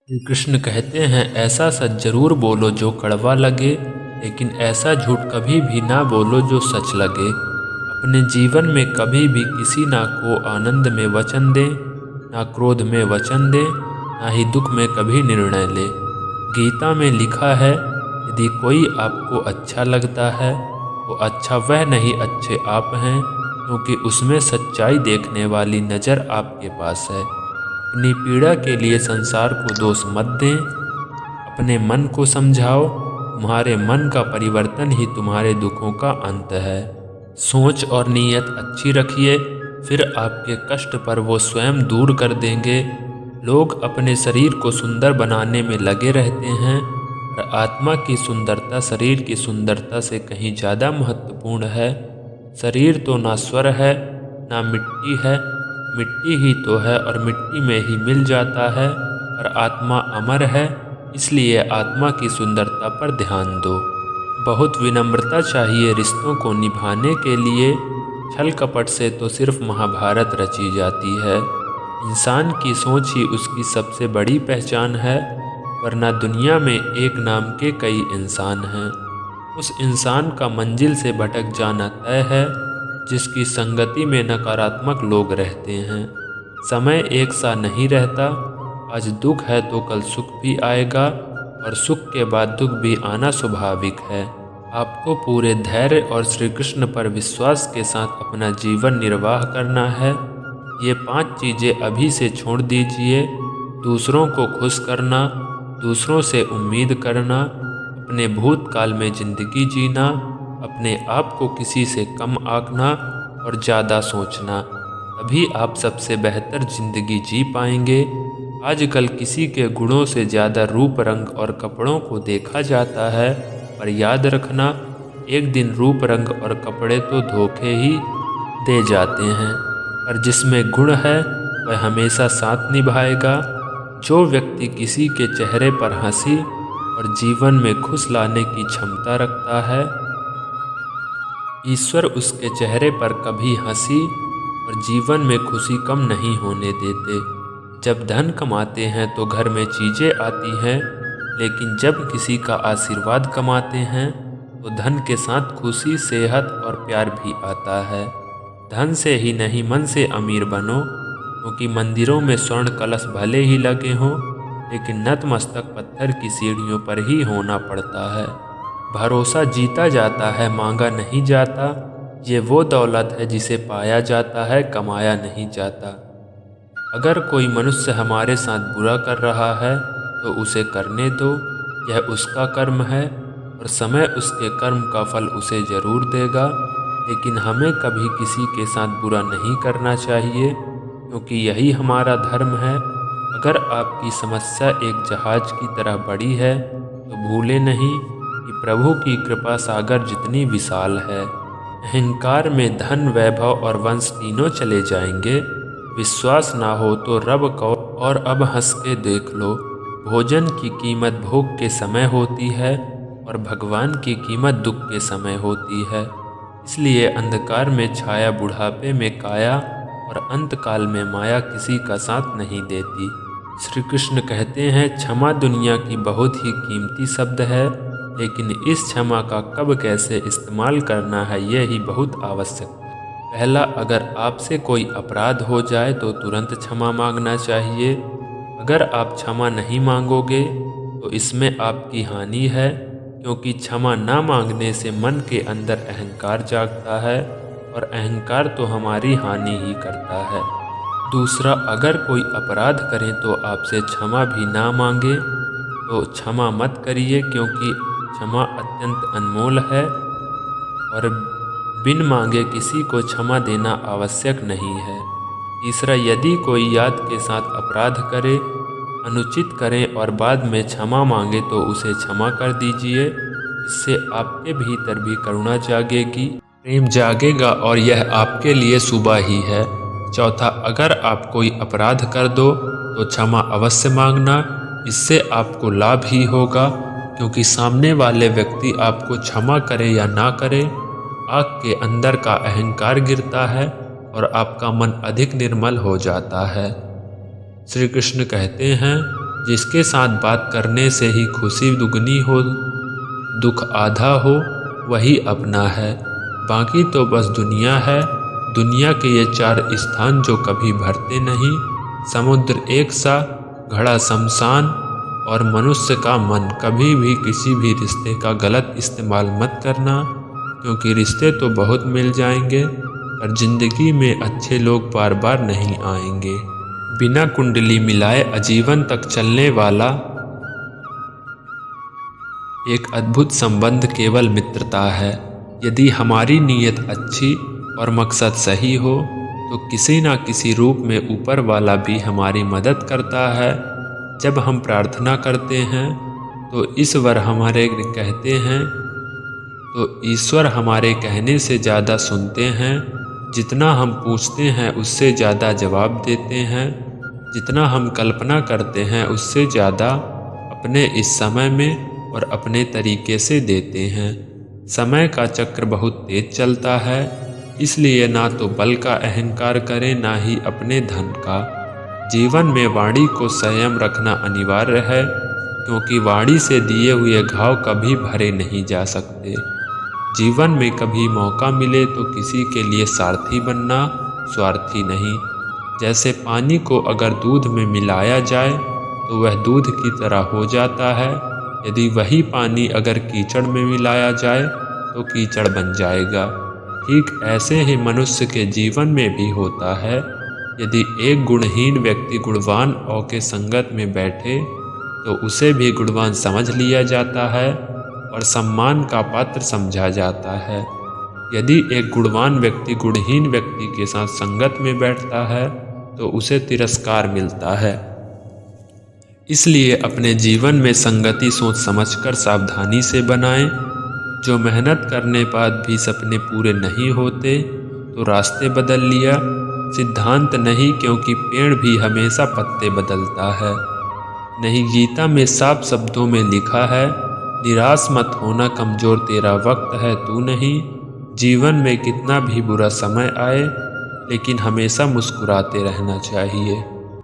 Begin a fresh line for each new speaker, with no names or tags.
श्री कृष्ण कहते हैं, ऐसा सच जरूर बोलो जो कड़वा लगे, लेकिन ऐसा झूठ कभी भी ना बोलो जो सच लगे। अपने जीवन में कभी भी किसी ना को आनंद में वचन दें, ना क्रोध में वचन दें, ना ही दुख में कभी निर्णय लें। गीता में लिखा है, यदि कोई आपको अच्छा लगता है तो अच्छा वह नहीं, अच्छे आप हैं, क्योंकि उसमें सच्चाई देखने वाली नज़र आपके पास है। अपनी पीड़ा के लिए संसार को दोष मत दें, अपने मन को समझाओ। तुम्हारे मन का परिवर्तन ही तुम्हारे दुखों का अंत है। सोच और नीयत अच्छी रखिए, फिर आपके कष्ट पर वो स्वयं दूर कर देंगे। लोग अपने शरीर को सुंदर बनाने में लगे रहते हैं, और आत्मा की सुंदरता शरीर की सुंदरता से कहीं ज़्यादा महत्वपूर्ण है। शरीर तो ना स्वर है ना मिट्टी है, मिट्टी ही तो है और मिट्टी में ही मिल जाता है, और आत्मा अमर है, इसलिए आत्मा की सुंदरता पर ध्यान दो। बहुत विनम्रता चाहिए रिश्तों को निभाने के लिए, छल कपट से तो सिर्फ महाभारत रची जाती है। इंसान की सोच ही उसकी सबसे बड़ी पहचान है, वरना दुनिया में एक नाम के कई इंसान हैं। उस इंसान का मंजिल से भटक जाना तय है जिसकी संगति में नकारात्मक लोग रहते हैं। समय एक सा नहीं रहता, आज दुख है तो कल सुख भी आएगा, और सुख के बाद दुख भी आना स्वाभाविक है। आपको पूरे धैर्य और श्री कृष्ण पर विश्वास के साथ अपना जीवन निर्वाह करना है। ये 5 चीज़ें अभी से छोड़ दीजिए। दूसरों को खुश करना, दूसरों से उम्मीद करना, अपने भूतकाल में ज़िंदगी जीना, अपने आप को किसी से कम आंकना और ज़्यादा सोचना, तभी आप सबसे बेहतर ज़िंदगी जी पाएंगे। आजकल किसी के गुणों से ज़्यादा रूप, रंग और कपड़ों को देखा जाता है, पर याद रखना, एक दिन रूप, रंग और कपड़े तो धोखे ही दे जाते हैं, पर जिसमें गुण है वह हमेशा साथ निभाएगा। जो व्यक्ति किसी के चेहरे पर हंसी और जीवन में खुश लाने की क्षमता रखता है, ईश्वर उसके चेहरे पर कभी हंसी और जीवन में खुशी कम नहीं होने देते। जब धन कमाते हैं तो घर में चीज़ें आती हैं, लेकिन जब किसी का आशीर्वाद कमाते हैं तो धन के साथ खुशी, सेहत और प्यार भी आता है। धन से ही नहीं, मन से अमीर बनो, क्योंकि मंदिरों में स्वर्ण कलश भले ही लगे हों, लेकिन नतमस्तक पत्थर की सीढ़ियों पर ही होना पड़ता है। भरोसा जीता जाता है, मांगा नहीं जाता। ये वो दौलत है जिसे पाया जाता है, कमाया नहीं जाता। अगर कोई मनुष्य हमारे साथ बुरा कर रहा है तो उसे करने दो, यह उसका कर्म है और समय उसके कर्म का फल उसे जरूर देगा। लेकिन हमें कभी किसी के साथ बुरा नहीं करना चाहिए, क्योंकि यही हमारा धर्म है। अगर आपकी समस्या एक जहाज की तरह बड़ी है तो भूले नहीं कि प्रभु की कृपा सागर जितनी विशाल है। अहंकार में धन, वैभव और वंश तीनों चले जाएंगे। विश्वास ना हो तो रब को और अब हंस के देख लो। भोजन की कीमत भोग के समय होती है और भगवान की कीमत दुख के समय होती है। इसलिए अंधकार में छाया, बुढ़ापे में काया और अंतकाल में माया किसी का साथ नहीं देती। श्री कृष्ण कहते हैं, क्षमा दुनिया की बहुत ही कीमती शब्द है, लेकिन इस क्षमा का कब कैसे इस्तेमाल करना है यह ही बहुत आवश्यक है। पहला, अगर आपसे कोई अपराध हो जाए तो तुरंत क्षमा मांगना चाहिए। अगर आप क्षमा नहीं मांगोगे तो इसमें आपकी हानि है, क्योंकि क्षमा ना मांगने से मन के अंदर अहंकार जागता है और अहंकार तो हमारी हानि ही करता है। दूसरा, अगर कोई अपराध करे तो आपसे क्षमा भी ना मांगे तो क्षमा मत करिए, क्योंकि क्षमा अत्यंत अनमोल है और बिन मांगे किसी को क्षमा देना आवश्यक नहीं है। तीसरा, यदि कोई याद के साथ अपराध करे, अनुचित करे और बाद में क्षमा मांगे तो उसे क्षमा कर दीजिए। इससे आपके भीतर भी करुणा जागेगी, प्रेम जागेगा और यह आपके लिए सुबह ही है। चौथा, अगर आप कोई अपराध कर दो तो क्षमा अवश्य मांगना, इससे आपको लाभ ही होगा, क्योंकि सामने वाले व्यक्ति आपको क्षमा करे या ना करे, आपके अंदर का अहंकार गिरता है और आपका मन अधिक निर्मल हो जाता है। श्री कृष्ण कहते हैं, जिसके साथ बात करने से ही खुशी दुगनी हो, दुख आधा हो, वही अपना है। बाकी तो बस दुनिया है। दुनिया के ये 4 स्थान जो कभी भरते नहीं, समुद्र एक सा, घड़ा शमशान और मनुष्य का मन। कभी भी किसी भी रिश्ते का गलत इस्तेमाल मत करना, क्योंकि रिश्ते तो बहुत मिल जाएंगे पर जिंदगी में अच्छे लोग बार बार नहीं आएंगे। बिना कुंडली मिलाए आजीवन तक चलने वाला एक अद्भुत संबंध केवल मित्रता है। यदि हमारी नीयत अच्छी और मकसद सही हो तो किसी न किसी रूप में ऊपर वाला भी हमारी मदद करता है। जब हम प्रार्थना करते हैं तो ईश्वर हमारे कहने से ज़्यादा सुनते हैं। जितना हम पूछते हैं उससे ज़्यादा जवाब देते हैं। जितना हम कल्पना करते हैं उससे ज़्यादा अपने इस समय में और अपने तरीके से देते हैं। समय का चक्र बहुत तेज चलता है, इसलिए ना तो बल का अहंकार करें ना ही अपने धन का। जीवन में वाणी को संयम रखना अनिवार्य है, क्योंकि वाणी से दिए हुए घाव कभी भरे नहीं जा सकते। जीवन में कभी मौका मिले तो किसी के लिए सारथी बनना, स्वार्थी नहीं। जैसे पानी को अगर दूध में मिलाया जाए तो वह दूध की तरह हो जाता है, यदि वही पानी अगर कीचड़ में मिलाया जाए तो कीचड़ बन जाएगा। ठीक ऐसे ही मनुष्य के जीवन में भी होता है। यदि एक गुणहीन व्यक्ति गुणवान के संगत में बैठे तो उसे भी गुणवान समझ लिया जाता है और सम्मान का पात्र समझा जाता है। यदि एक गुणवान व्यक्ति गुणहीन व्यक्ति के साथ संगत में बैठता है तो उसे तिरस्कार मिलता है। इसलिए अपने जीवन में संगति सोच समझकर सावधानी से बनाएं। जो मेहनत करने बाद भी सपने पूरे नहीं होते तो रास्ते बदल लिया, सिद्धांत नहीं, क्योंकि पेड़ भी हमेशा पत्ते बदलता है। नहीं, गीता में साफ शब्दों में लिखा है, निराश मत होना कमजोर, तेरा वक्त है तू नहीं। जीवन में कितना भी बुरा समय आए लेकिन हमेशा मुस्कुराते रहना चाहिए।